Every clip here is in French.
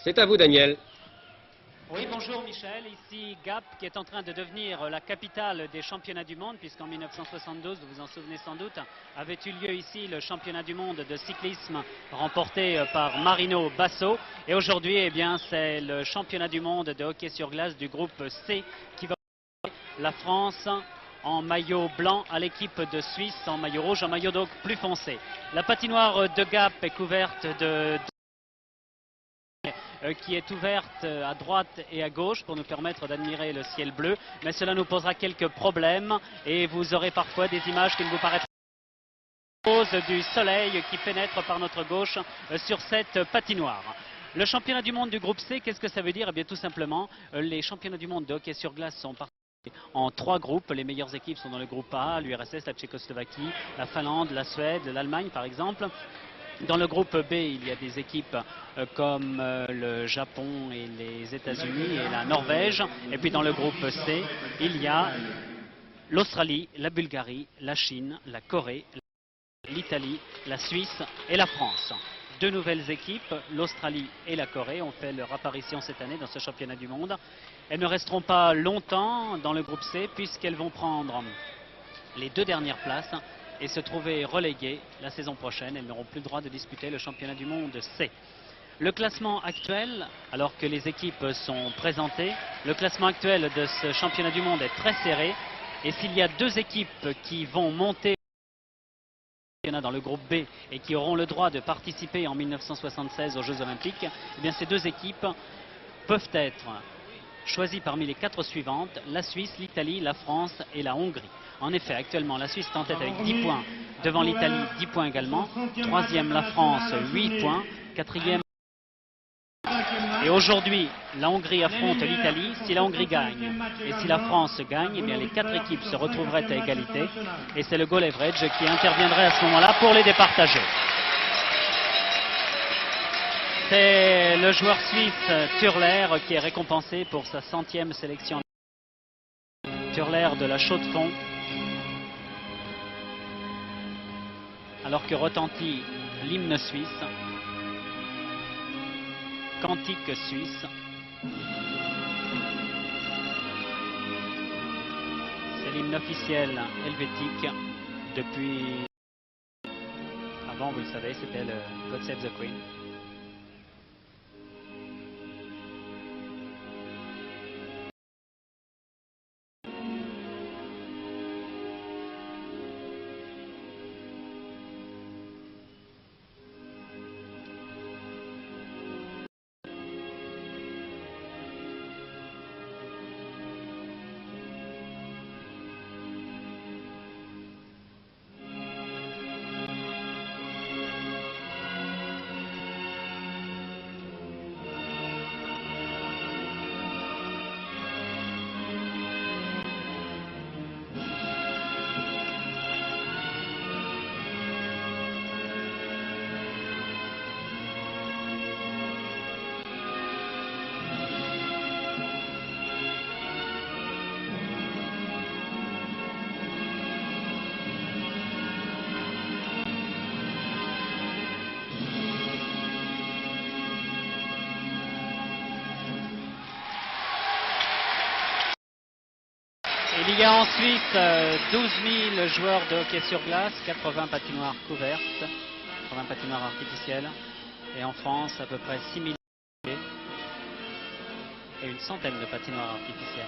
C'est à vous, Daniel. Oui, bonjour Michel, ici Gap qui est en train de devenir la capitale des championnats du monde puisqu'en 1972, vous vous en souvenez sans doute, avait eu lieu ici le championnat du monde de cyclisme remporté par Marino Basso et aujourd'hui eh bien c'est le championnat du monde de hockey sur glace du groupe C qui va la France en maillot blanc à l'équipe de Suisse en maillot rouge, en maillot donc plus foncé. La patinoire de Gap est couverte de qui est ouverte à droite et à gauche pour nous permettre d'admirer le ciel bleu, mais cela nous posera quelques problèmes et vous aurez parfois des images qui ne vous paraîtront pas à cause du soleil qui pénètre par notre gauche sur cette patinoire. Le championnat du monde du groupe C, qu'est-ce que ça veut dire? Eh bien tout simplement, les championnats du monde de hockey sur glace sont partis en 3 groupes. Les meilleures équipes sont dans le groupe A, l'URSS, la Tchécoslovaquie, la Finlande, la Suède, l'Allemagne par exemple. Dans le groupe B, il y a des équipes comme le Japon et les États-Unis et la Norvège. Et puis dans le groupe C, il y a l'Australie, la Bulgarie, la Chine, la Corée, l'Italie, la Suisse et la France. 2 nouvelles équipes, l'Australie et la Corée, ont fait leur apparition cette année dans ce championnat du monde. Elles ne resteront pas longtemps dans le groupe C puisqu'elles vont prendre les 2 dernières places et se trouver reléguées la saison prochaine. Elles n'auront plus le droit de disputer le championnat du monde C. Le classement actuel, alors que les équipes sont présentées, le classement actuel de ce championnat du monde est très serré. Et s'il y a 2 équipes qui vont monter dans le groupe B et qui auront le droit de participer en 1976 aux Jeux Olympiques, eh bien ces 2 équipes peuvent être choisies parmi les 4 suivantes, la Suisse, l'Italie, la France et la Hongrie. En effet, actuellement, la Suisse est en tête avec 10 points, devant l'Italie, 10 points également, 3e la France, 8 points, 4e. Et aujourd'hui, la Hongrie affronte l'Italie. Si la Hongrie gagne et si la France gagne, eh bien les 4 équipes se retrouveraient à égalité. Et c'est le goal average qui interviendrait à ce moment-là pour les départager. C'est le joueur suisse Thurler qui est récompensé pour sa 100e sélection. Thurler de la Chaux-de-Fonds. Alors que retentit l'hymne suisse, cantique suisse. C'est l'hymne officiel helvétique depuis... Avant, vous le savez, c'était le God Save the Queen. Il y a en Suisse 12 000 joueurs de hockey sur glace, 80 patinoires couvertes, 80 patinoires artificielles. Et en France, à peu près 6 000 et une centaine de patinoires artificielles.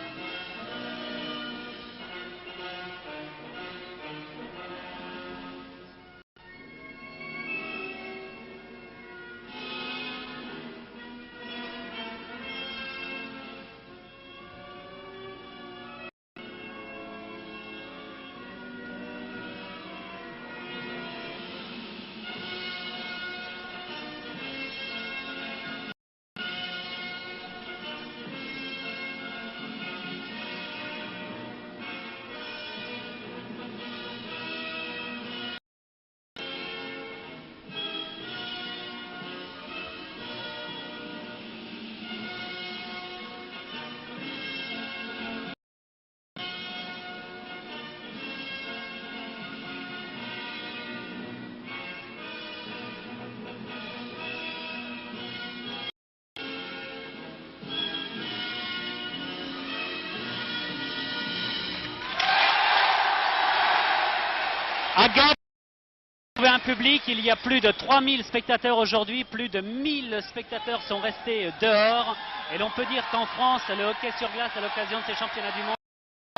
À Gap, un public, il y a plus de 3000 spectateurs aujourd'hui, plus de 1000 spectateurs sont restés dehors. Et l'on peut dire qu'en France, le hockey sur glace, à l'occasion de ces championnats du monde,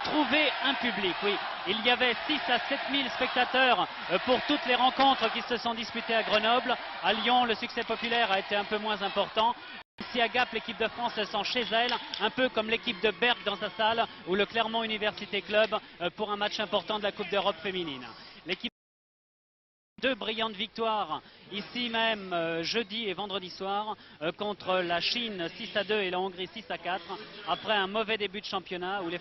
trouver un public, oui. Il y avait 6 à 7 000 spectateurs pour toutes les rencontres qui se sont disputées à Grenoble. À Lyon, le succès populaire a été un peu moins important. Ici à Gap, l'équipe de France se sent chez elle, un peu comme l'équipe de Berck dans sa salle ou le Clermont Université Club pour un match important de la Coupe d'Europe féminine. L'équipe deux brillantes victoires ici même jeudi et vendredi soir contre la Chine 6-2 et la Hongrie 6-4 après un mauvais début de championnat où les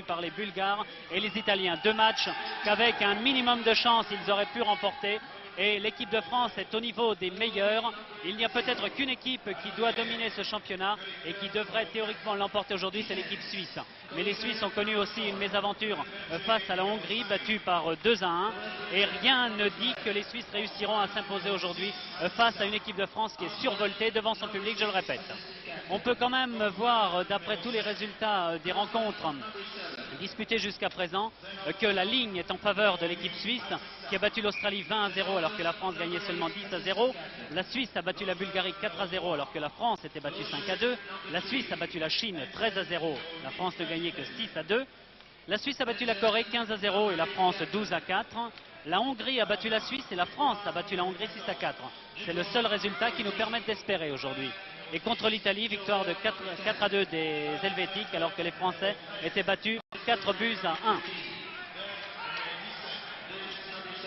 par les Bulgares et les Italiens. Deux matchs qu'avec un minimum de chance ils auraient pu remporter. Et l'équipe de France est au niveau des meilleurs. Il n'y a peut-être qu'une équipe qui doit dominer ce championnat et qui devrait théoriquement l'emporter aujourd'hui, c'est l'équipe suisse. Mais les Suisses ont connu aussi une mésaventure face à la Hongrie, battue par 2-1. Et rien ne dit que les Suisses réussiront à s'imposer aujourd'hui face à une équipe de France qui est survoltée devant son public, je le répète. On peut quand même voir, d'après tous les résultats des rencontres disputées jusqu'à présent, que la ligne est en faveur de l'équipe suisse qui a battu l'Australie 20-0 alors que la France gagnait seulement 10-0. La Suisse a battu la Bulgarie 4-0 alors que la France était battue 5-2. La Suisse a battu la Chine 13-0, la France ne gagnait que 6-2. La Suisse a battu la Corée 15-0 et la France 12-4. La Hongrie a battu la Suisse et la France a battu la Hongrie 6-4. C'est le seul résultat qui nous permet d'espérer aujourd'hui. Et contre l'Italie, victoire de 4-2 des Helvétiques alors que les Français étaient battus 4-1.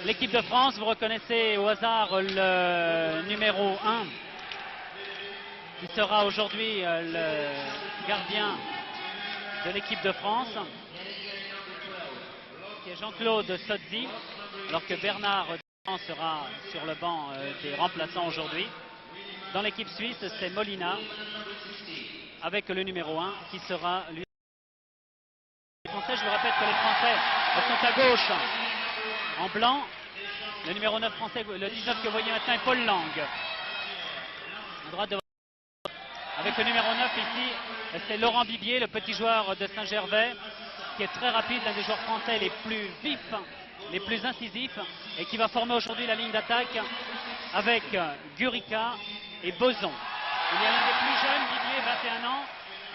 L'équipe de France, vous reconnaissez au hasard le numéro 1 qui sera aujourd'hui le gardien de l'équipe de France, qui est Jean-Claude Sozzi, alors que Bernard sera sur le banc des remplaçants aujourd'hui. Dans l'équipe suisse, c'est Molina avec le numéro 1 qui sera lui. Les Français, je vous répète que les Français sont à gauche en blanc. Le numéro 9 français, le 19 que vous voyez maintenant est Paul Lang. À droite de... Avec le numéro 9 ici, c'est Laurent Bibier, le petit joueur de Saint-Gervais, qui est très rapide, l'un des joueurs français les plus vifs, les plus incisifs, et qui va former aujourd'hui la ligne d'attaque avec Gurica et Boson. Il y a l'un des plus jeunes, Bibier, 21 ans,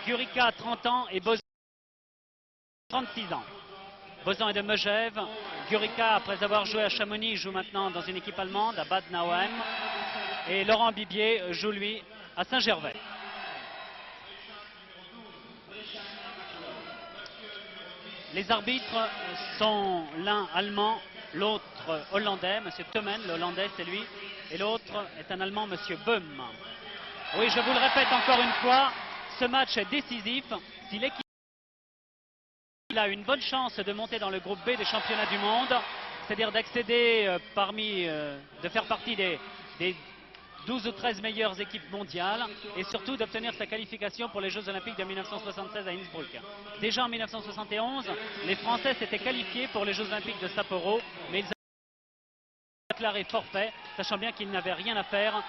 Gurica, 30 ans, et Boson, 36 ans. Boson est de Megève. Gurica, après avoir joué à Chamonix, joue maintenant dans une équipe allemande, à Bad Nauheim. Et Laurent Bibier joue, lui, à Saint-Gervais. Les arbitres sont l'un allemand, l'autre hollandais. Monsieur Thumen, le hollandais, c'est lui. Et l'autre est un allemand, monsieur Böhm. Oui, je vous le répète encore une fois, ce match est décisif. Si l'équipe a une bonne chance de monter dans le groupe B des championnats du monde, c'est-à-dire d'accéder de faire partie des 12 ou 13 meilleures équipes mondiales et surtout d'obtenir sa qualification pour les Jeux Olympiques de 1976 à Innsbruck. Déjà en 1971, les Français s'étaient qualifiés pour les Jeux Olympiques de Sapporo, mais ils avaient déclaré forfait, sachant bien qu'ils n'avaient rien à faire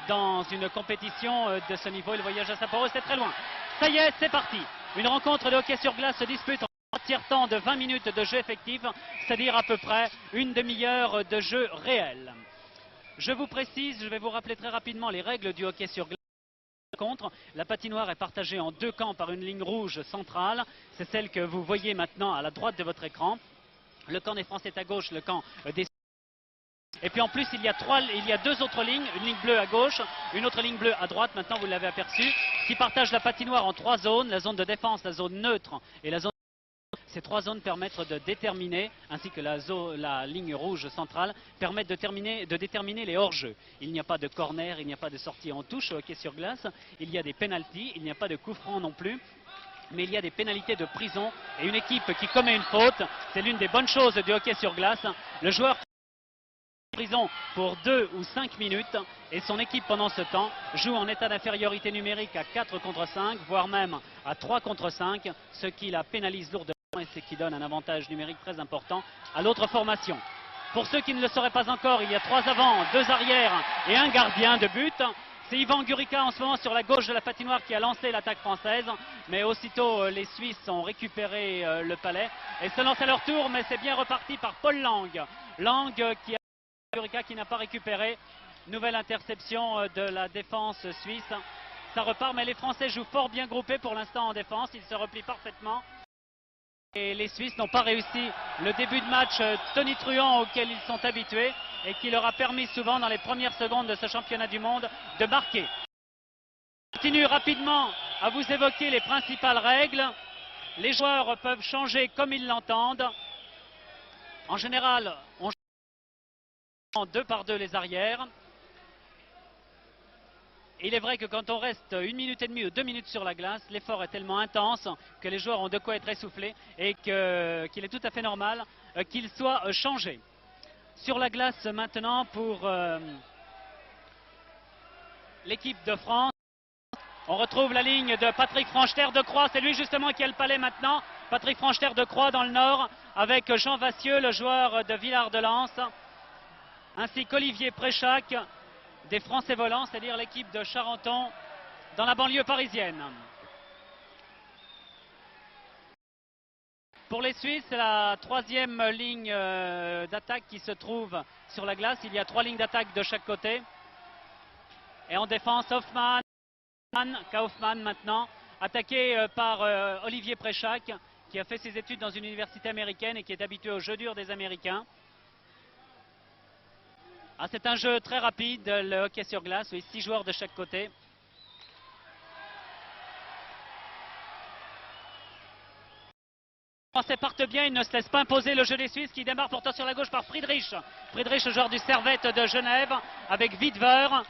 dans une compétition de ce niveau. Et le voyage à Sapporo, c'était très loin. Ça y est, c'est parti. Une rencontre de hockey sur glace se dispute en tiers-temps de 20 minutes de jeu effectif, c'est-à-dire à peu près une demi-heure de jeu réel. Je vous précise, je vais vous rappeler très rapidement les règles du hockey sur glace. La patinoire est partagée en deux camps par une ligne rouge centrale. C'est celle que vous voyez maintenant à la droite de votre écran. Le camp des Français est à gauche, le camp des... Et puis en plus, il y a deux autres lignes, une ligne bleue à gauche, une autre ligne bleue à droite, maintenant vous l'avez aperçu, qui partagent la patinoire en trois zones, la zone de défense, la zone neutre et la zone... Ces trois zones permettent de déterminer, ainsi que la ligne rouge centrale, permettent de déterminer les hors-jeux. Il n'y a pas de corner, il n'y a pas de sortie en touche au hockey sur glace, il y a des pénaltys, il n'y a pas de coup franc non plus, mais il y a des pénalités de prison. Et une équipe qui commet une faute, c'est l'une des bonnes choses du hockey sur glace. Le joueur prison pour 2 ou 5 minutes et son équipe pendant ce temps joue en état d'infériorité numérique à 4 contre 5, voire même à 3 contre 5, ce qui la pénalise lourdement et ce qui donne un avantage numérique très important à l'autre formation. Pour ceux qui ne le sauraient pas encore, il y a 3 avants, 2 arrières et un gardien de but. C'est Yvan Gurika en ce moment sur la gauche de la patinoire qui a lancé l'attaque française. Mais aussitôt les Suisses ont récupéré le palais et se lancent à leur tour. Mais c'est bien reparti par Paul Lang. Lang qui a Gurika qui n'a pas récupéré. Nouvelle interception de la défense suisse. Ça repart mais les Français jouent fort bien groupés pour l'instant en défense. Ils se replient parfaitement. Et les Suisses n'ont pas réussi le début de match tonitruant auquel ils sont habitués et qui leur a permis souvent dans les premières secondes de ce championnat du monde de marquer. Je continue rapidement à vous évoquer les principales règles. Les joueurs peuvent changer comme ils l'entendent. En général, on change 2 par 2 les arrières. Il est vrai que quand on reste 1 minute et demie ou 2 minutes sur la glace, l'effort est tellement intense que les joueurs ont de quoi être essoufflés et qu'il est tout à fait normal qu'ils soient changés. Sur la glace maintenant pour l'équipe de France, on retrouve la ligne de Patrick Francheterre-Decroix, c'est lui justement qui a le palais maintenant. Patrick Francheterre-Decroix dans le nord avec Jean Vassieux, le joueur de Villard-de-Lans, ainsi qu'Olivier Préchac des Français volants, c'est-à-dire l'équipe de Charenton dans la banlieue parisienne. Pour les Suisses, c'est la 3e ligne d'attaque qui se trouve sur la glace. Il y a 3 lignes d'attaque de chaque côté. Et en défense, Hoffmann, Kaufmann maintenant, attaqué par Olivier Préchac, qui a fait ses études dans une université américaine et qui est habitué au jeu dur des Américains. Ah, c'est un jeu très rapide, le hockey sur glace, oui, 6 joueurs de chaque côté. Les Français partent bien, ils ne se laissent pas imposer le jeu des Suisses qui démarre pourtant sur la gauche par Friedrich. Friedrich, le joueur du Servette de Genève, avec Widwer.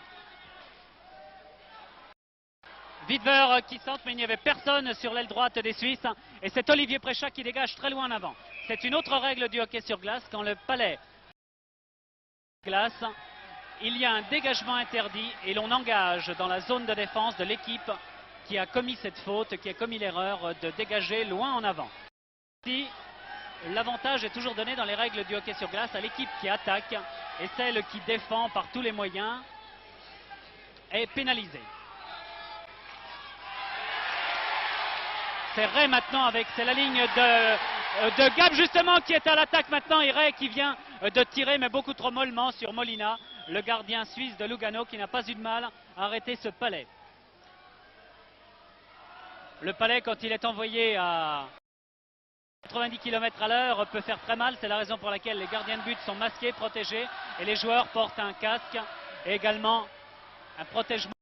Widwer qui centre, mais il n'y avait personne sur l'aile droite des Suisses. Et c'est Olivier Préchac qui dégage très loin en avant. C'est une autre règle du hockey sur glace, quand le palais glace, il y a un dégagement interdit et l'on engage dans la zone de défense de l'équipe qui a commis cette faute, qui a commis l'erreur de dégager loin en avant. Ici, l'avantage est toujours donné dans les règles du hockey sur glace à l'équipe qui attaque et celle qui défend par tous les moyens est pénalisée. C'est Ray maintenant c'est la ligne de Gab justement qui est à l'attaque maintenant et Ray qui vient de tirer mais beaucoup trop mollement sur Molina, le gardien suisse de Lugano qui n'a pas eu de mal à arrêter ce palais. Le palais quand il est envoyé à 90 km à l'heure peut faire très mal, c'est la raison pour laquelle les gardiens de but sont masqués, protégés et les joueurs portent un casque et également un protège-mou.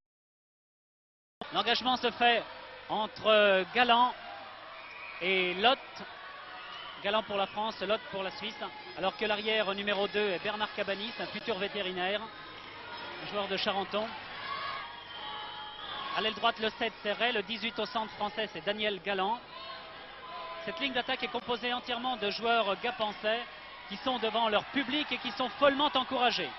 L'engagement se fait entre Galland et Lotte. Galland pour la France, Lotte pour la Suisse. Alors que l'arrière numéro 2 est Bernard Cabanis, un futur vétérinaire, un joueur de Charenton. À l'aile droite, le 7, c'est Ray. Le 18 au centre français, c'est Daniel Galland. Cette ligne d'attaque est composée entièrement de joueurs gapençais qui sont devant leur public et qui sont follement encouragés.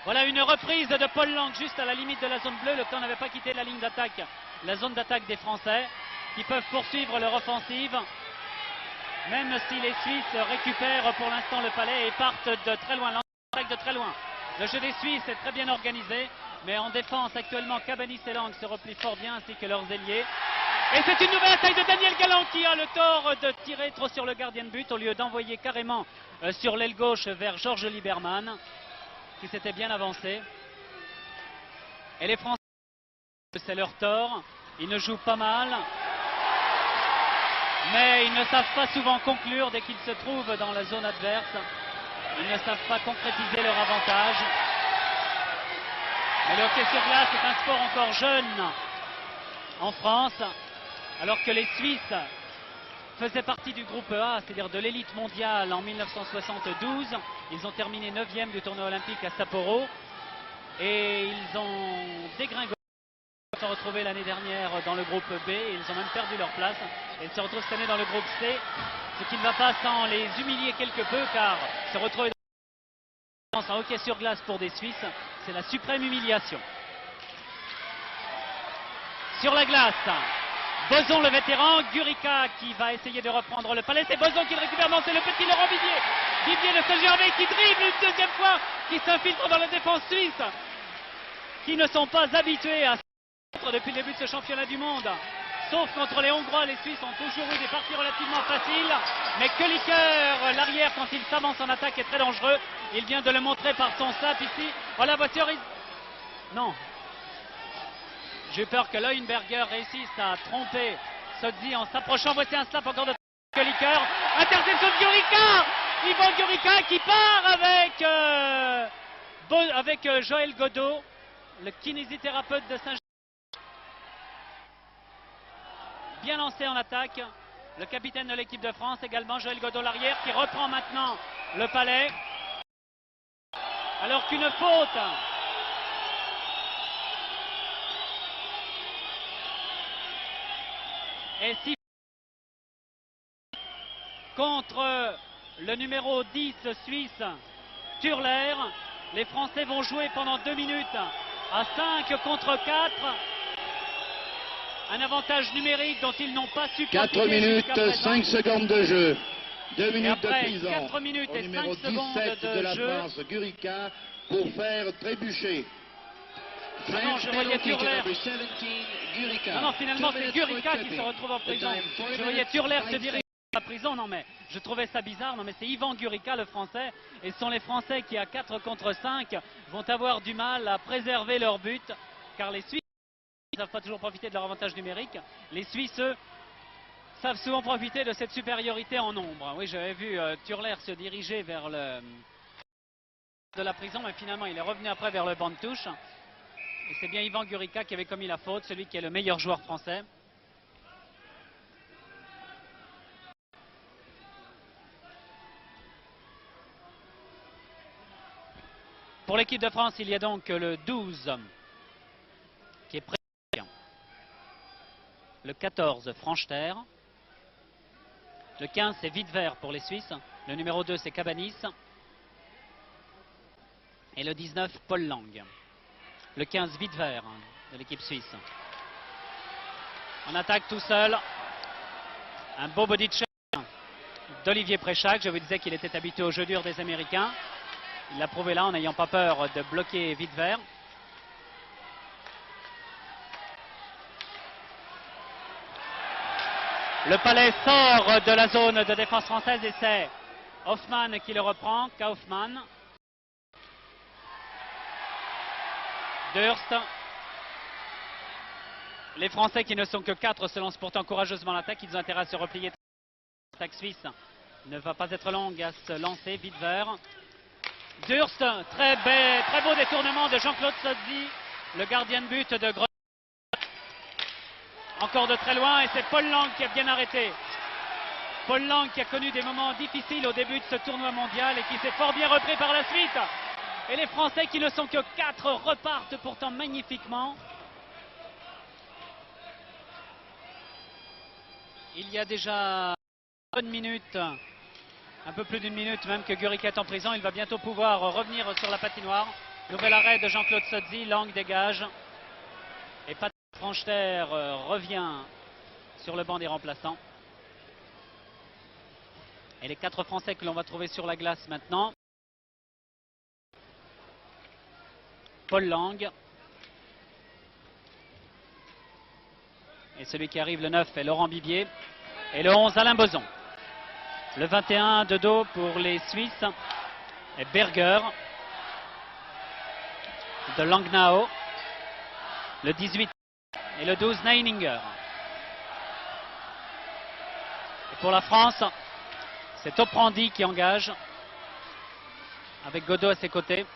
Voilà une reprise de Paul Lang juste à la limite de la zone bleue. Le temps n'avait pas quitté la ligne d'attaque, la zone d'attaque des Français qui peuvent poursuivre leur offensive. Même si les Suisses récupèrent pour l'instant le palais et partent de très loin, de très loin. Le jeu des Suisses est très bien organisé, mais en défense actuellement Cabanis et Lang se replient fort bien ainsi que leurs ailiers. Et c'est une nouvelle attaque de Daniel Galland qui a le tort de tirer trop sur le gardien de but au lieu d'envoyer carrément sur l'aile gauche vers Georges Lieberman qui s'était bien avancé. Et les Français, c'est leur tort, ils ne jouent pas mal. Mais ils ne savent pas souvent conclure dès qu'ils se trouvent dans la zone adverse. Ils ne savent pas concrétiser leur avantage. Mais le hockey sur glace est un sport encore jeune en France, alors que les Suisses faisaient partie du groupe A, c'est-à-dire de l'élite mondiale en 1972. Ils ont terminé 9e du tournoi olympique à Sapporo et ils ont dégringolé. Ils se sont retrouvés l'année dernière dans le groupe B et ils ont même perdu leur place. Et ils se retrouvent cette année dans le groupe C, ce qui ne va pas sans les humilier quelque peu, car se retrouver en hockey sur glace pour des Suisses, c'est la suprême humiliation. Sur la glace, Boson le vétéran, Gurika qui va essayer de reprendre le palais, c'est Boson qui le récupère, non c'est le petit Laurent Vivier. Vivier le Saint-Gervais qui dribble une deuxième fois, qui s'infiltre dans la défense suisse. qui ne sont pas habitués à se depuis le début de ce championnat du monde. Sauf contre les Hongrois, les Suisses ont toujours eu des parties relativement faciles. Mais Kölliker, l'arrière, quand il s'avance en attaque, est très dangereux. Il vient de le montrer par son slap ici. Oh, la voiture, non. J'ai peur que Leuenberger réussisse à tromper Sodzi en s'approchant. Voici un slap encore de Kölliker. Interception de Gurica. Ivan Gurica qui part avec Joël Godot, le kinésithérapeute de Saint-Germain. Bien lancé en attaque. Le capitaine de l'équipe de France également, Joël Godot l'arrière, qui reprend maintenant le palais. Alors qu'une faute est si contre le numéro 10 suisse, Turler. Les Français vont jouer pendant 2 minutes à 5 contre 4. Un avantage numérique dont ils n'ont pas su profiter. 4 minutes, 5 secondes de jeu. 2 minutes de après prison. 4 minutes au et numéro 5 secondes 17 de de la jeu. France, Gurica, pour faire trébucher. Non, je voyais Turler. Non, finalement, c'est Gurica qui se retrouve en prison. Je voyais Turler se diriger à la prison. Non, mais je trouvais ça bizarre. Non, mais c'est Ivan Gurica, le Français. Et ce sont les Français qui, à 4 contre 5, vont avoir du mal à préserver leur but. Car les Suisses ne savent pas toujours profiter de leur avantage numérique. Les Suisses, eux, savent souvent profiter de cette supériorité en nombre. Oui, j'avais vu Turler se diriger vers le de la prison, mais finalement, il est revenu après vers le banc de touche. Et c'est bien Ivan Gurica qui avait commis la faute, celui qui est le meilleur joueur français. Pour l'équipe de France, il y a donc le 12 qui est prêt. Le 14, Francheterre. Le 15, c'est Wittwer pour les Suisses. Le numéro 2, c'est Cabanis. Et le 19, Paul Lang. Le 15, Wittwer de l'équipe suisse. On attaque tout seul. Un beau body check d'Olivier Préchac. Je vous disais qu'il était habitué au jeu dur des Américains. Il l'a prouvé là en n'ayant pas peur de bloquer Wittwer. Le palais sort de la zone de défense française et c'est Hoffmann qui le reprend. Kaufmann. Durst. Les Français qui ne sont que 4 se lancent pourtant courageusement l'attaque. Ils ont intérêt à se replier. L'attaque suisse ne va pas être longue à se lancer. Wittwer. Durst. Très beau détournement de Jean-Claude Sodzi, le gardien de but de Grenoble. Encore de très loin et c'est Paul Lang qui a bien arrêté. Paul Lang qui a connu des moments difficiles au début de ce tournoi mondial et qui s'est fort bien repris par la suite. Et les Français qui ne sont que 4 repartent pourtant magnifiquement. Il y a déjà une minute, un peu plus d'une minute même que Gurica est en prison. Il va bientôt pouvoir revenir sur la patinoire. Nouvel arrêt de Jean-Claude Sodzi, Lang dégage. Et Patrick Francheterre revient sur le banc des remplaçants. Et les 4 Français que l'on va trouver sur la glace maintenant. Paul Lang. Et celui qui arrive le 9 est Laurent Bibier. Et le 11 Alain Boson. Le 21 de dos pour les Suisses est Berger. De Langnau. Le 18 et le 12 Neininger. Et pour la France, c'est Oprandi qui engage. Avec Godot à ses côtés.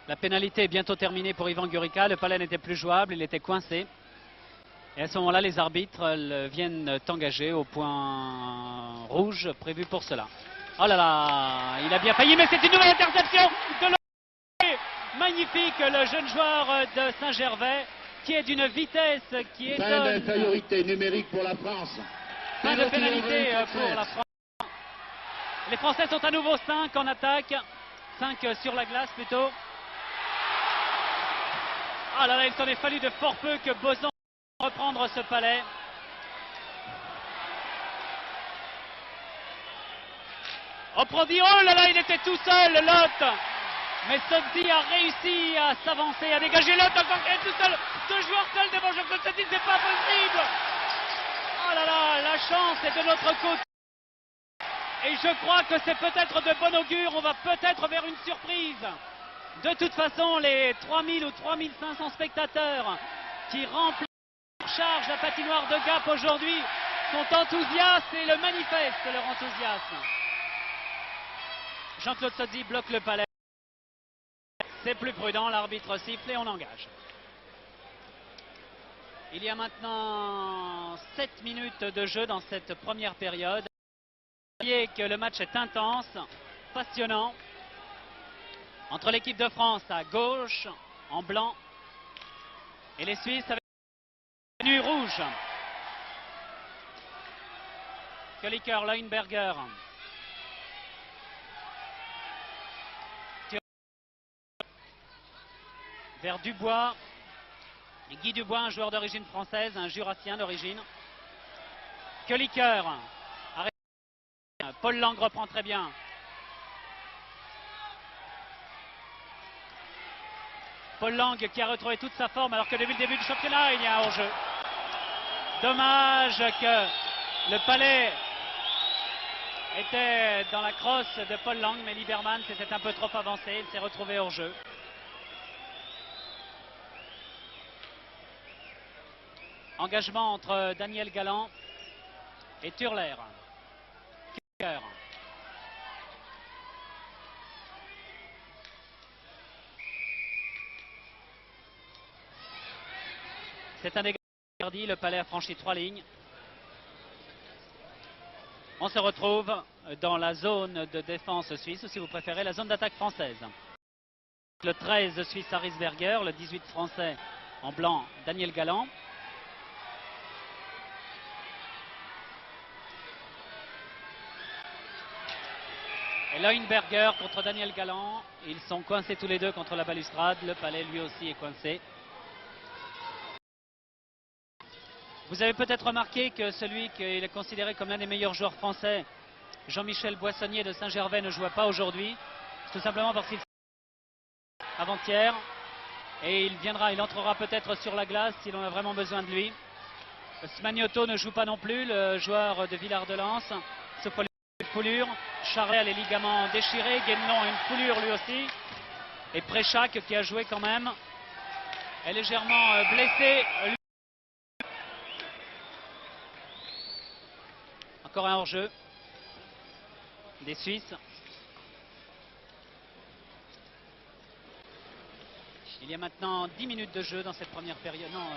La pénalité est bientôt terminée pour Ivan Gurica. Le palais n'était plus jouable, il était coincé. Et à ce moment-là, les arbitres viennent engager au point rouge prévu pour cela. Oh là là, il a bien failli, mais c'est une nouvelle interception de l'Olympique. Magnifique, le jeune joueur de Saint-Gervais qui est d'une vitesse qui étonne. Fin d'infériorité numérique pour la France. Fin de pénalité pour la France. Les Français sont à nouveau 5 en attaque. 5 sur la glace plutôt. Ah là là, il s'en est fallu de fort peu que Boson reprendre ce palais. Oprandi, oh là là, il était tout seul, Lot. Mais Sodzi a réussi à s'avancer, à dégager Lot encore qui est tout seul. Deux joueurs seuls devant Jean-Claude Sodzi, c'est pas possible. Oh là là, la chance est de notre côté. Et je crois que c'est peut-être de bon augure, on va peut-être vers une surprise. De toute façon, les 3000 ou 3500 spectateurs qui remplissent en charge la patinoire de Gap aujourd'hui sont enthousiastes et le manifestent, leur enthousiasme. Jean-Claude Sodzi bloque le palais. C'est plus prudent, l'arbitre siffle et on engage. Il y a maintenant 7 minutes de jeu dans cette première période. Vous voyez que le match est intense, passionnant. Entre l'équipe de France à gauche, en blanc, et les Suisses avec une tenue rouge. Kölliker, Leuenberger. Vers Dubois. Et Guy Dubois, un joueur d'origine française, un jurassien d'origine. Kölliker. Paul Lang reprend très bien. Paul Lang qui a retrouvé toute sa forme alors que depuis le début du championnat, il y a un hors-jeu. Dommage que le palais était dans la crosse de Paul Lang, mais Lieberman s'était un peu trop avancé, il s'est retrouvé hors-jeu. Engagement entre Daniel Galland et Turler. C'est un dégât interdit, le palais a franchi 3 lignes. On se retrouve dans la zone de défense suisse, ou si vous préférez, la zone d'attaque française. Le 13 suisse Arisberger, le 18 français en blanc Daniel Galland. Et Leuenberger contre Daniel Galland. Ils sont coincés tous les deux contre la balustrade. Le palais lui aussi est coincé. Vous avez peut-être remarqué que celui qui est considéré comme l'un des meilleurs joueurs français, Jean-Michel Boissonnier de Saint-Gervais, ne jouait pas aujourd'hui. Tout simplement parce qu'il avant-hier. Et il entrera peut-être sur la glace si l'on a vraiment besoin de lui. Smagnoto ne joue pas non plus, le joueur de Villard-de-Lans. Sauf pour les foulures. Charret a les ligaments déchirés. Guénon a une foulure lui aussi. Et Préchac qui a joué quand même est légèrement blessé. Encore un hors-jeu des Suisses. Il y a maintenant 10 minutes de jeu dans cette première période. Non,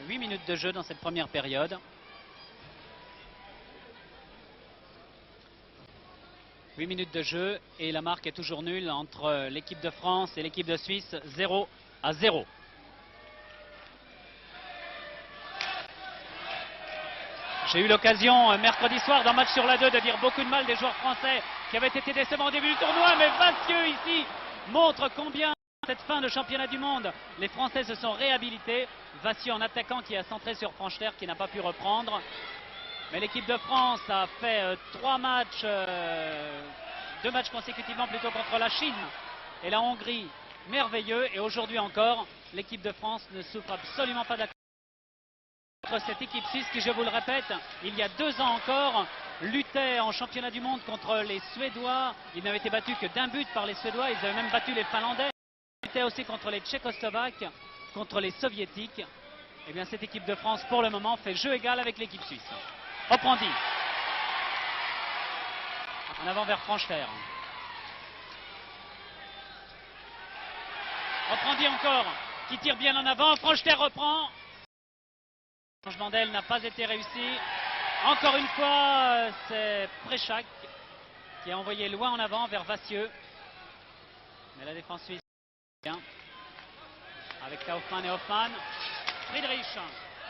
8 minutes de jeu dans cette première période. 8 minutes de jeu et la marque est toujours nulle entre l'équipe de France et l'équipe de Suisse, 0-0. J'ai eu l'occasion mercredi soir dans Match sur la 2 de dire beaucoup de mal des joueurs français qui avaient été décevants au début du tournoi, mais Vassieux ici montre combien cette fin de championnat du monde, les Français se sont réhabilités. Vassieux en attaquant qui a centré sur Francher qui n'a pas pu reprendre. Mais l'équipe de France a fait 2 matchs consécutivement plutôt contre la Chine et la Hongrie, merveilleux. Et aujourd'hui encore, l'équipe de France ne souffre absolument pas contre cette équipe suisse qui, je vous le répète, il y a 2 ans encore, luttait en championnat du monde contre les Suédois. Ils n'avaient été battus que d'1 but par les Suédois, ils avaient même battu les Finlandais. Ils luttaient aussi contre les Tchécoslovaques, contre les Soviétiques. Et bien cette équipe de France, pour le moment, fait jeu égal avec l'équipe suisse. Oprandi. En avant vers Francher. Oprandi encore, qui tire bien en avant. Francher reprend. Le changement d'aile n'a pas été réussi. Encore une fois, c'est Préchac qui a envoyé loin en avant vers Vassieux. Mais la défense suisse, bien. Avec Kaufmann et Hoffmann. Friedrich.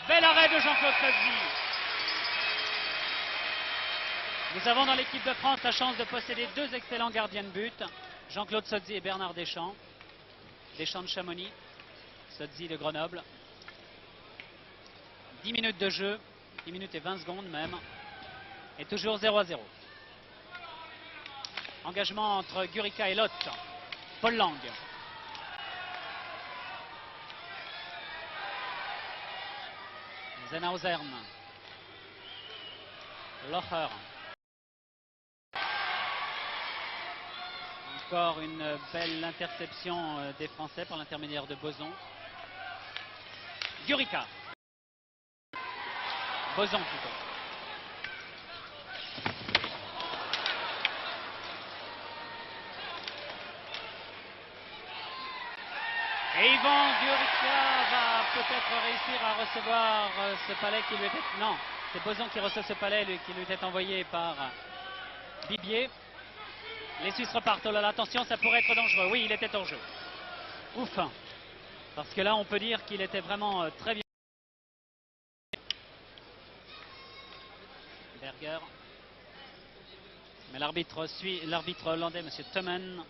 Bel arrêt de Jean-Claude Sodzi. Nous avons dans l'équipe de France la chance de posséder 2 excellents gardiens de but. Jean-Claude Sodzi et Bernard Deschamps. Deschamps de Chamonix. Sodzi de Grenoble. 10 minutes de jeu. 10 minutes et 20 secondes même. Et toujours 0-0. Engagement entre Gurica et Lotte. Paul Lang. Zenhausern. Locher. Encore une belle interception des Français par l'intermédiaire de Boson. Gurica. Boson plutôt. Et Yvan Gurica va peut-être réussir à recevoir ce palais qui lui était... Non, c'est Boson qui reçoit ce palais qui lui était envoyé par Bibier. Les Suisses repartent. Oh là là, attention, ça pourrait être dangereux. Oui, il était en jeu. Ouf. Parce que là, on peut dire qu'il était vraiment très bien. Berger. Mais l'arbitre hollandais, M. Tummen,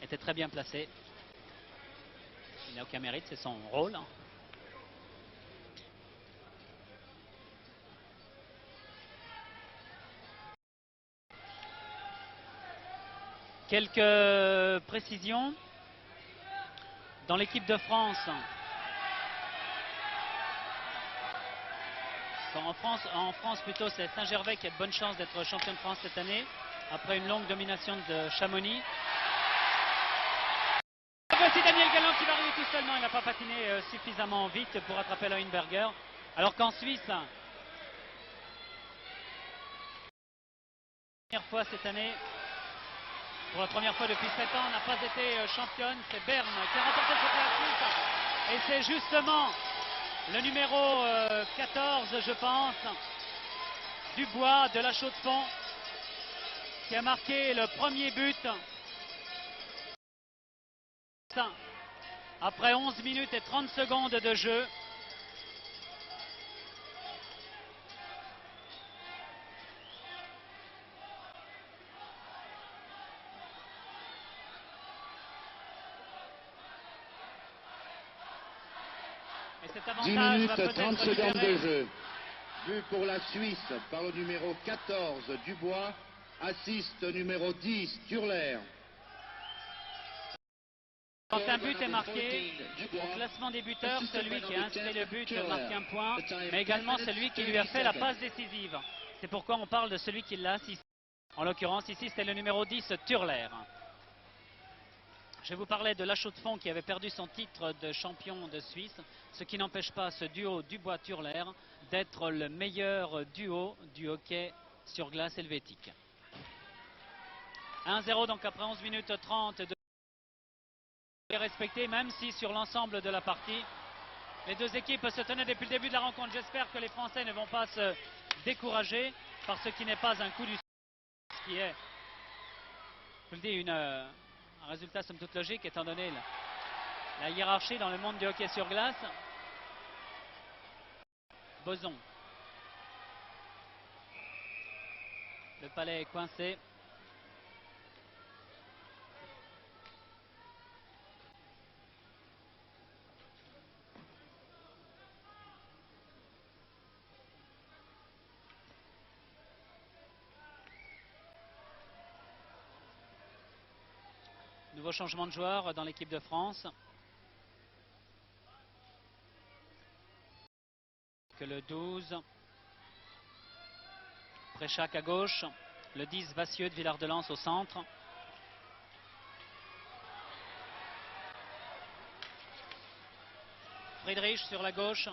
était très bien placé. Il n'a aucun mérite, c'est son rôle. Quelques précisions dans l'équipe de France. En France plutôt, c'est Saint-Gervais qui a de bonnes chances d'être champion de France cette année, après une longue domination de Chamonix. Voici Daniel Galland qui va arriver tout seul. Non, il n'a pas patiné suffisamment vite pour attraper Leuenberger. Alors qu'en Suisse, première fois cette année, pour la première fois depuis 7 ans, n'a pas été championne. C'est Berne qui a remporté cette Suisse. Et c'est justement le numéro 14, je pense, Dubois de La Chaux-de-Fonds, qui a marqué le premier but. Après 11 minutes et 30 secondes de jeu. Et cet 10 avantage minutes va et 30 peut-être secondes libérer. de jeu. But pour la Suisse par le numéro 14, Dubois. Assiste numéro 10, Turler. Quand un but est marqué, au classement des buteurs, celui qui a inscrit le but marque un point, mais également celui qui lui a fait la passe décisive. C'est pourquoi on parle de celui qui l'a assisté. En l'occurrence, ici, c'était le numéro 10, Turler. Je vous parlais de La Chaux-de-Fonds qui avait perdu son titre de champion de Suisse, ce qui n'empêche pas ce duo Dubois-Turler d'être le meilleur duo du hockey sur glace helvétique. 1-0 donc après 11 minutes 30 de respecté, même si sur l'ensemble de la partie, les deux équipes se tenaient depuis le début de la rencontre. J'espère que les Français ne vont pas se décourager par ce qui n'est pas un coup du qui est, je vous le dis, un résultat somme toute logique étant donné la hiérarchie dans le monde du hockey sur glace. Boson. Le palais est coincé. Nouveau changement de joueur dans l'équipe de France. Que le 12. Préchac à gauche. Le 10, Vassieux de Villard-de-Lans au centre. Friedrich sur la gauche.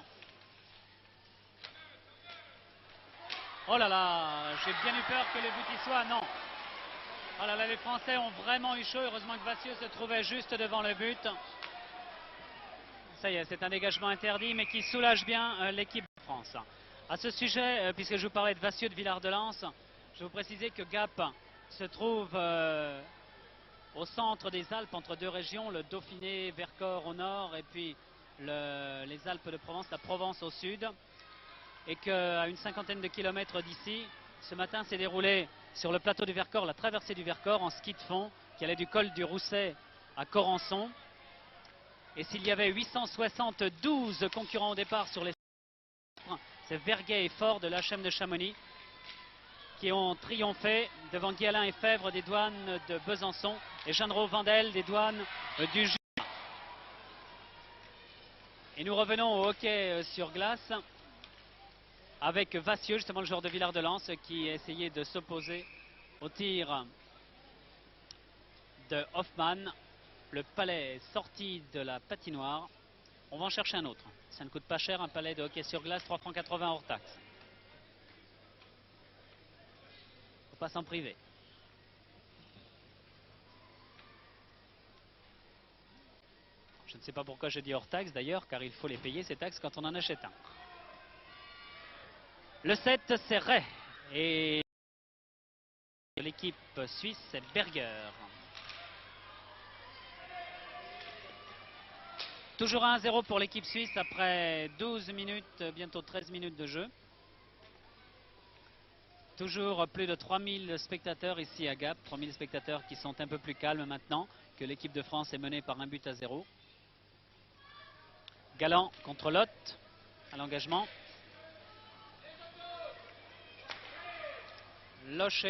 Oh là là, j'ai bien eu peur que le but y soit. Non. Oh là là, les Français ont vraiment eu chaud. Heureusement que Vassieux se trouvait juste devant le but. Ça y est, c'est un dégagement interdit, mais qui soulage bien l'équipe de France. À ce sujet, puisque je vous parlais de Vassieux de Villard-de-Lans, je vais vous préciser que Gap se trouve au centre des Alpes, entre deux régions, le Dauphiné, Vercors au nord, et puis les Alpes de Provence, la Provence au sud. Et qu'à une cinquantaine de kilomètres d'ici, ce matin s'est déroulé sur le plateau du Vercors, la traversée du Vercors en ski de fond, qui allait du col du Rousset à Corançon. Et s'il y avait 872 concurrents au départ sur les c'est Verguet et Fort de l'HM de Chamonix qui ont triomphé devant Guy Alain Efèvre des Douanes de Besançon et Jeanne-Rose Vandel des Douanes du Jura. Et nous revenons au hockey sur glace avec Vassieux, justement le joueur de Villard-de-Lans, qui a essayé de s'opposer au tir de Hoffmann. Le palais est sorti de la patinoire. On va en chercher un autre. Ça ne coûte pas cher, un palais de hockey sur glace, 3,80 francs hors taxe. Faut pas s'en priver. Je ne sais pas pourquoi je dis hors taxe d'ailleurs, car il faut les payer ces taxes quand on en achète un. Le 7, c'est Ray. Et l'équipe suisse, c'est Berger. Toujours 1-0 pour l'équipe suisse après 12 minutes, bientôt 13 minutes de jeu. Toujours plus de 3000 spectateurs ici à Gap. 3000 spectateurs qui sont un peu plus calmes maintenant que l'équipe de France est menée par 1-0. Galland contre Lotte à l'engagement. Loche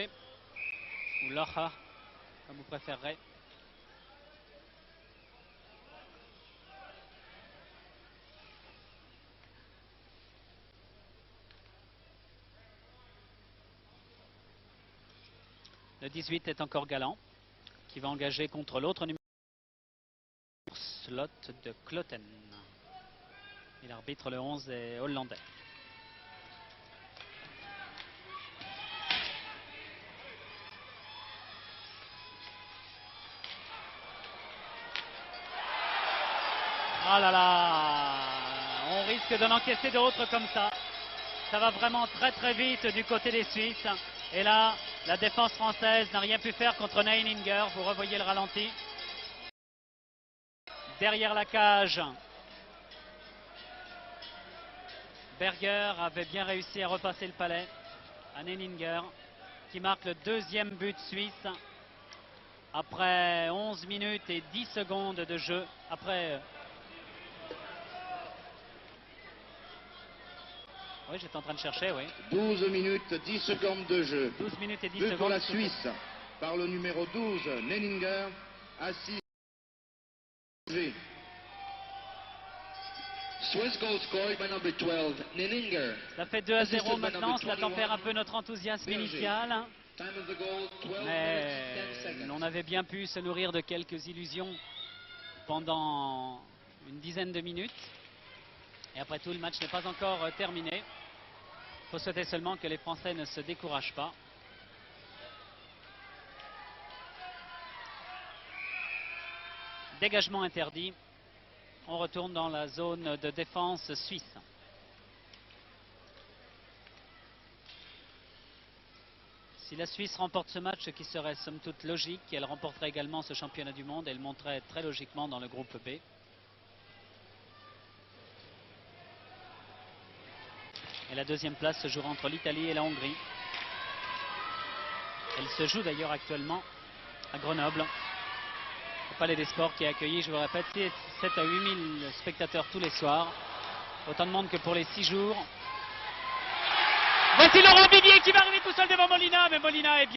ou Locha, comme vous préférerez. Le 18 est encore Galland, qui va engager contre l'autre numéro Slot de Cloten. Et l'arbitre, le 11, est hollandais. Ah là là, on risque d'en encaisser d'autres comme ça. Ça va vraiment très très vite du côté des Suisses. Et là, la défense française n'a rien pu faire contre Neininger. Vous revoyez le ralenti. Derrière la cage, Berger avait bien réussi à repasser le palais à Neininger, qui marque le deuxième but suisse après 11 minutes et 10 secondes de jeu. Oui, j'étais en train de chercher, oui. 12 minutes, 10 secondes de jeu. 12 minutes et 10 But secondes. pour la Suisse, par le numéro 12, Neininger, assis. Swiss goal scored by number 12, Neininger. Ça fait 2-0 maintenant, cela tempère un peu notre enthousiasme initial. Mais on avait bien pu se nourrir de quelques illusions pendant une dizaine de minutes. Et après tout, le match n'est pas encore terminé. Il faut souhaiter seulement que les Français ne se découragent pas. Dégagement interdit. On retourne dans la zone de défense suisse. Si la Suisse remporte ce match, ce qui serait somme toute logique, elle remporterait également ce championnat du monde et elle monterait très logiquement dans le groupe B. Et la deuxième place se jouera entre l'Italie et la Hongrie. Elle se joue d'ailleurs actuellement à Grenoble, au Palais des Sports, qui a accueilli, je vous répète, 7 à 8 000 spectateurs tous les soirs. Autant de monde que pour les 6 jours. Voici Laurent Bibier qui va arriver tout seul devant Molina, mais Molina est bien.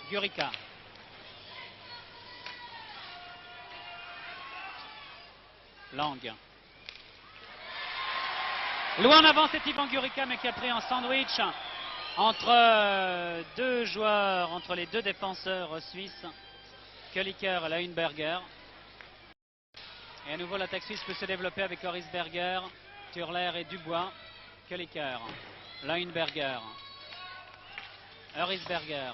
Gurica. Lang. Loin en avant, c'est Ivan Gurica, mais qui a pris un sandwich entre deux joueurs, entre les deux défenseurs suisses, Kölliker et Leuenberger. Et à nouveau, l'attaque suisse peut se développer avec Horisberger, Turler et Dubois. Kölliker, Leuenberger, Horisberger.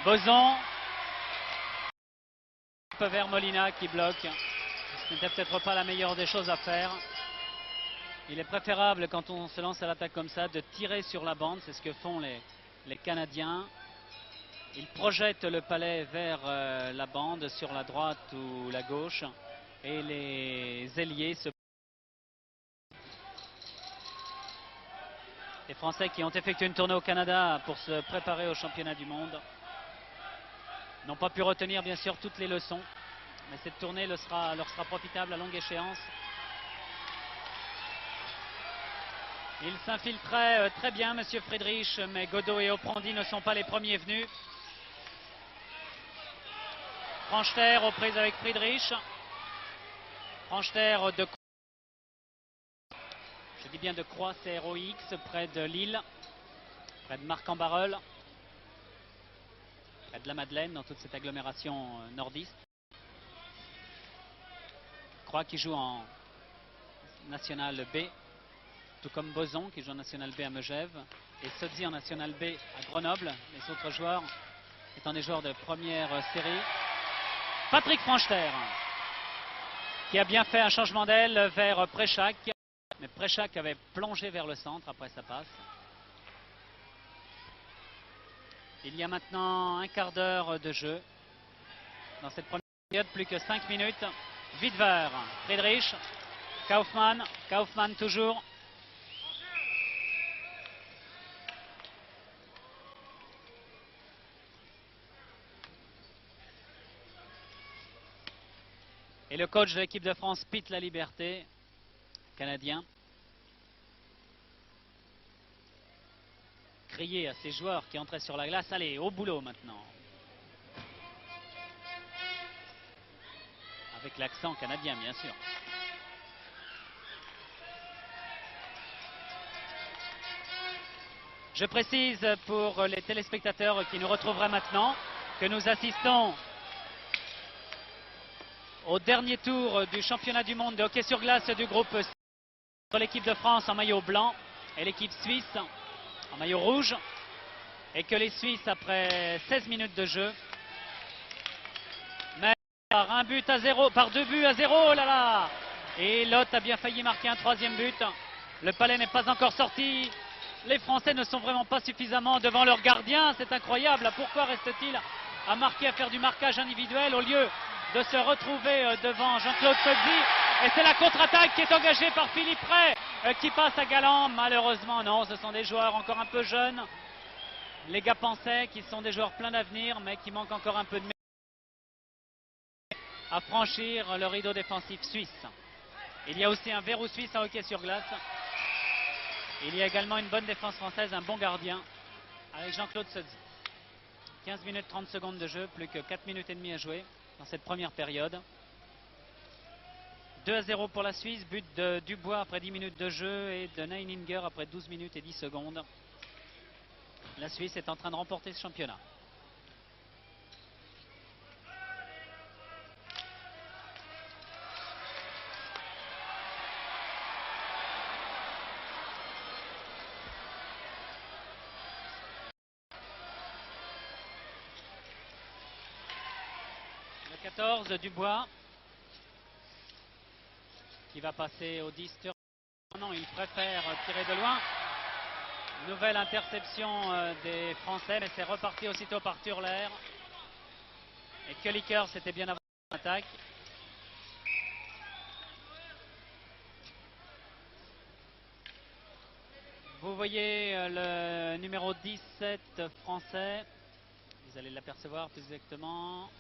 Boson vers Molina qui bloque. Ce n'était peut-être pas la meilleure des choses à faire. Il est préférable, quand on se lance à l'attaque comme ça, de tirer sur la bande. C'est ce que font les Canadiens. Ils projettent le palais vers la bande sur la droite ou la gauche. Et les ailiers se... Les Français qui ont effectué une tournée au Canada pour se préparer au championnat du monde n'ont pas pu retenir bien sûr toutes les leçons, mais cette tournée leur sera profitable à longue échéance. Il s'infiltrait très bien, Monsieur Friedrich, mais Godot et Oprandi ne sont pas les premiers venus. Franchter aux prises avec Friedrich. Franchter de Je dis bien de Croix, CROX, près de Lille, près de Marc-en-Barœul, près de la Madeleine, dans toute cette agglomération nordiste. Croix qui joue en National B, tout comme Boson qui joue en National B à Megève, et Sodzi en National B à Grenoble, les autres joueurs étant des joueurs de première série. Patrick Franchter, qui a bien fait un changement d'aile vers Préchac, mais Préchac avait plongé vers le centre après sa passe. Il y a maintenant un quart d'heure de jeu. Dans cette première période, plus que 5 minutes. Widwer, Friedrich, Kaufmann, Kaufmann toujours. Et le coach de l'équipe de France, Pete La Liberté, canadien, crier à ses joueurs qui entraient sur la glace, allez, au boulot maintenant. Avec l'accent canadien, bien sûr. Je précise pour les téléspectateurs qui nous retrouveraient maintenant que nous assistons au dernier tour du championnat du monde de hockey sur glace du groupe C, entre l'équipe de France en maillot blanc et l'équipe suisse en maillot rouge, et que les Suisses, après 16 minutes de jeu, mènent par 2 buts à 0, oh là là, et Lot a bien failli marquer un troisième but. Le palais n'est pas encore sorti. Les Français ne sont vraiment pas suffisamment devant leur gardien, c'est incroyable. Pourquoi reste-t-il à marquer, à faire du marquage individuel au lieu de se retrouver devant Jean-Claude Sodzi? Et c'est la contre-attaque qui est engagée par Philippe Ray qui passe à Galland. Malheureusement non, ce sont des joueurs encore un peu jeunes. Les gars pensaient qu'ils sont des joueurs pleins d'avenir, mais qui manquent encore un peu de à franchir le rideau défensif suisse. Il y a aussi un verrou suisse à hockey sur glace. Il y a également une bonne défense française, un bon gardien avec Jean-Claude Sodzi. 15 minutes 30 secondes de jeu, plus que 4 minutes et demie à jouer dans cette première période. 2 à 0 pour la Suisse, but de Dubois après 10 minutes de jeu et de Neininger après 12 minutes et 10 secondes. La Suisse est en train de remporter ce championnat. Le 14, Dubois, qui va passer au 10. Non, il préfère tirer de loin. Nouvelle interception des Français, mais c'est reparti aussitôt par Turler. Et Kelliker, c'était bien avant l'attaque. Vous voyez le numéro 17 français. Vous allez l'apercevoir plus exactement.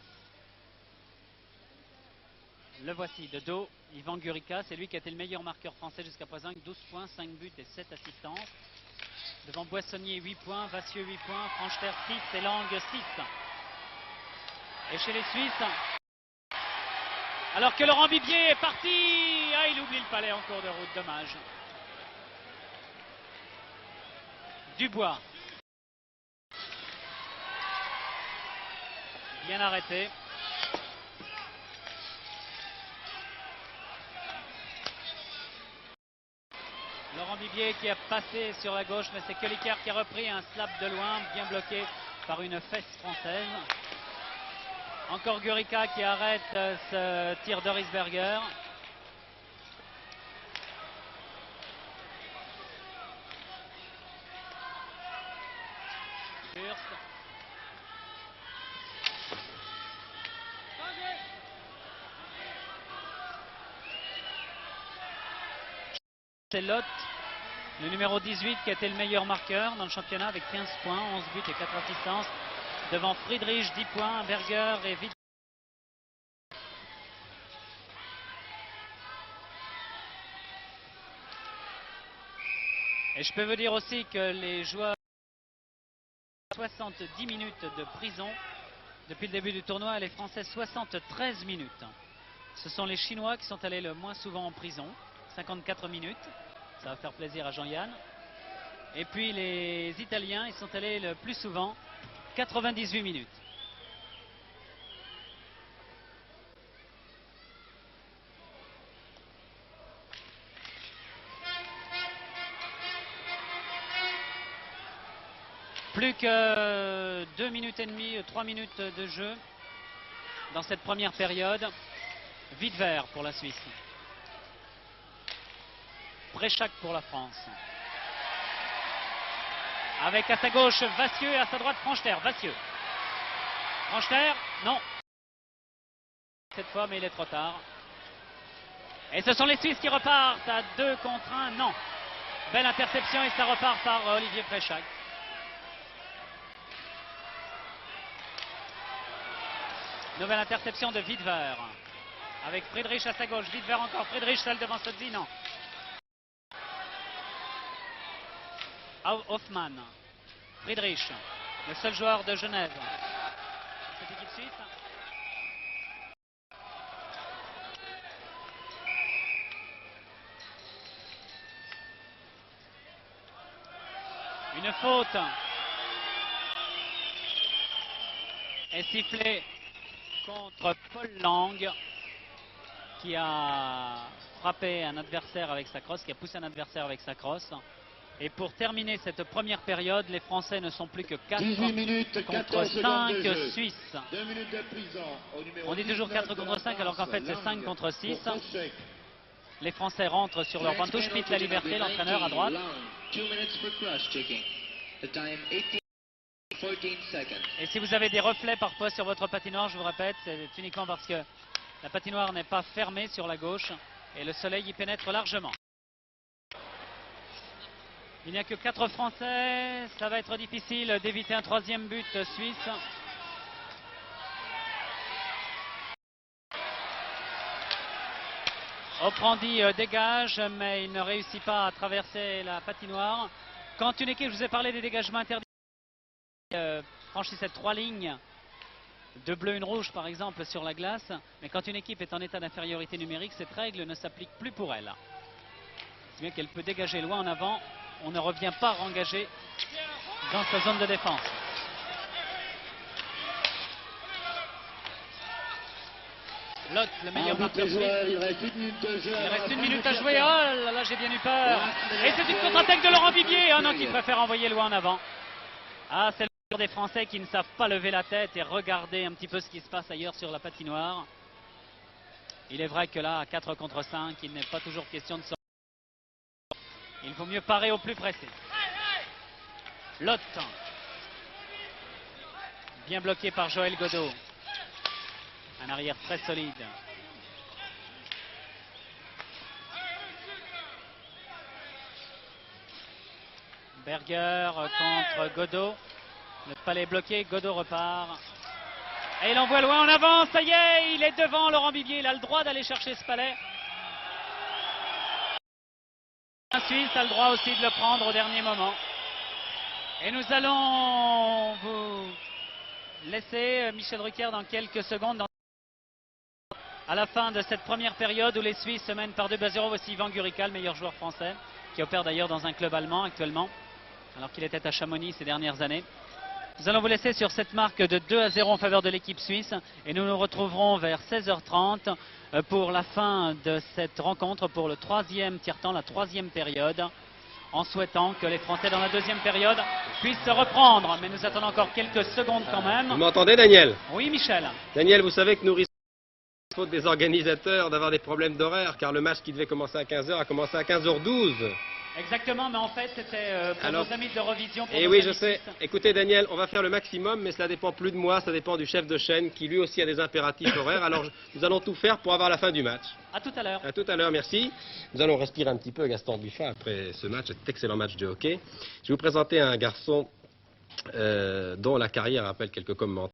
Le voici de dos, Yvan Gurica. C'est lui qui a été le meilleur marqueur français jusqu'à présent avec 12 points, 5 buts et 7 assistances. Devant Boissonnier 8 points, Vassieux 8 points, Franchter 6 et Lang 6. Et chez les Suisses, alors que Laurent Bibier est parti, il oublie le palais en cours de route, dommage. Dubois. Bien arrêté. Laurent Bibier qui a passé sur la gauche, mais c'est Kelliker qui a repris un slap de loin, bien bloqué par une fesse française. Encore Gurica qui arrête ce tir de Risberger. C'est Lot, Le numéro 18 qui a été le meilleur marqueur dans le championnat avec 15 points, 11 buts et 4 assistances. Devant Friedrich, 10 points, Berger et Witt. Et je peux vous dire aussi que les joueurs ont 70 minutes de prison depuis le début du tournoi et les Français 73 minutes. Ce sont les Chinois qui sont allés le moins souvent en prison, 54 minutes. Ça va faire plaisir à Jean-Yann. Et puis les Italiens, ils sont allés le plus souvent, 98 minutes. Plus que 2 minutes et demie, 3 minutes de jeu dans cette première période. Wittwer pour la Suisse. Préchac pour la France. Avec à sa gauche Vassieux et à sa droite Franchter. Vassieux. Franchter, non. Cette fois, mais il est trop tard. Et ce sont les Suisses qui repartent à 2 contre 1. Non. Belle interception et ça repart par Olivier Préchac. Nouvelle interception de Wittwer. Avec Friedrich à sa gauche. Wittwer encore. Friedrich seul devant Sodzi. Non. Hoffmann. Friedrich. Le seul joueur de Genève. Cette équipe suisse. Une faute est sifflée contre Paul Lang qui a frappé un adversaire avec sa crosse, qui a poussé un adversaire avec sa crosse. Et pour terminer cette première période, les Français ne sont plus que 4 minutes, contre 5 Suisses. 2 minutes de prison au numéro On dit toujours 4 contre 5 alors qu'en fait c'est 5 contre 6. Les Français rentrent sur leur banc. Touche Pitt la liberté, l'entraîneur à droite. Et si vous avez des reflets parfois sur votre patinoire, je vous répète, c'est uniquement parce que la patinoire n'est pas fermée sur la gauche et le soleil y pénètre largement. Il n'y a que 4 Français, ça va être difficile d'éviter un 3e but suisse. Oprandi dégage, mais il ne réussit pas à traverser la patinoire. Quand une équipe, je vous ai parlé des dégagements interdits, franchit cette 3 lignes, 2 bleus, 1 rouge par exemple sur la glace, mais quand une équipe est en état d'infériorité numérique, cette règle ne s'applique plus pour elle. C'est bien qu'elle peut dégager loin en avant, on ne revient pas rengager dans sa zone de défense. Lot, le meilleur marqueur suisse. Il reste 1 minute de jeu. Il reste 1 minute à jouer. Oh là là, j'ai bien eu peur. Et c'est une contre-attaque de Laurent Bibier. Oh non, qui préfère envoyer loin en avant. Ah, c'est le des Français qui ne savent pas lever la tête et regarder un petit peu ce qui se passe ailleurs sur la patinoire. Il est vrai que là, à 4 contre 5, il n'est pas toujours question de sortir. Il vaut mieux parer au plus pressé. Lot. Bien bloqué par Joël Godot. Un arrière très solide. Berger contre Godot. Le palais bloqué, Godot repart. Et il envoie loin en avant, ça y est, il est devant Laurent Bibier, il a le droit d'aller chercher ce palais. La Suisse a le droit aussi de le prendre au dernier moment. Et nous allons vous laisser Michel Drucker dans quelques secondes. À la fin de cette première période où les Suisses se mènent par 2-0, voici Yvan Gurica, le meilleur joueur français, qui opère d'ailleurs dans un club allemand actuellement, alors qu'il était à Chamonix ces dernières années. Nous allons vous laisser sur cette marque de 2-0 en faveur de l'équipe suisse et nous nous retrouverons vers 16h30 pour la fin de cette rencontre, pour le 3e tiers-temps, la 3e période, en souhaitant que les Français dans la 2e période puissent se reprendre. Mais nous attendons encore quelques secondes quand même. Vous m'entendez, Daniel? Oui, Michel. Daniel, vous savez que nous risquons, faute des organisateurs, d'avoir des problèmes d'horaire, car le match qui devait commencer à 15h a commencé à 15h12. Exactement, mais en fait, c'était pour Alors, nos amis de l'Eurovision. Et oui, je sais. Écoutez, Daniel, on va faire le maximum, mais cela dépend plus de moi, ça dépend du chef de chaîne, qui lui aussi a des impératifs horaires. Alors, nous allons tout faire pour avoir la fin du match. À tout à l'heure. À tout à l'heure, merci. Nous allons respirer un petit peu, Gaston Buffat, après ce match, cet excellent match de hockey. Je vais vous présenter un garçon dont la carrière rappelle quelques commentaires.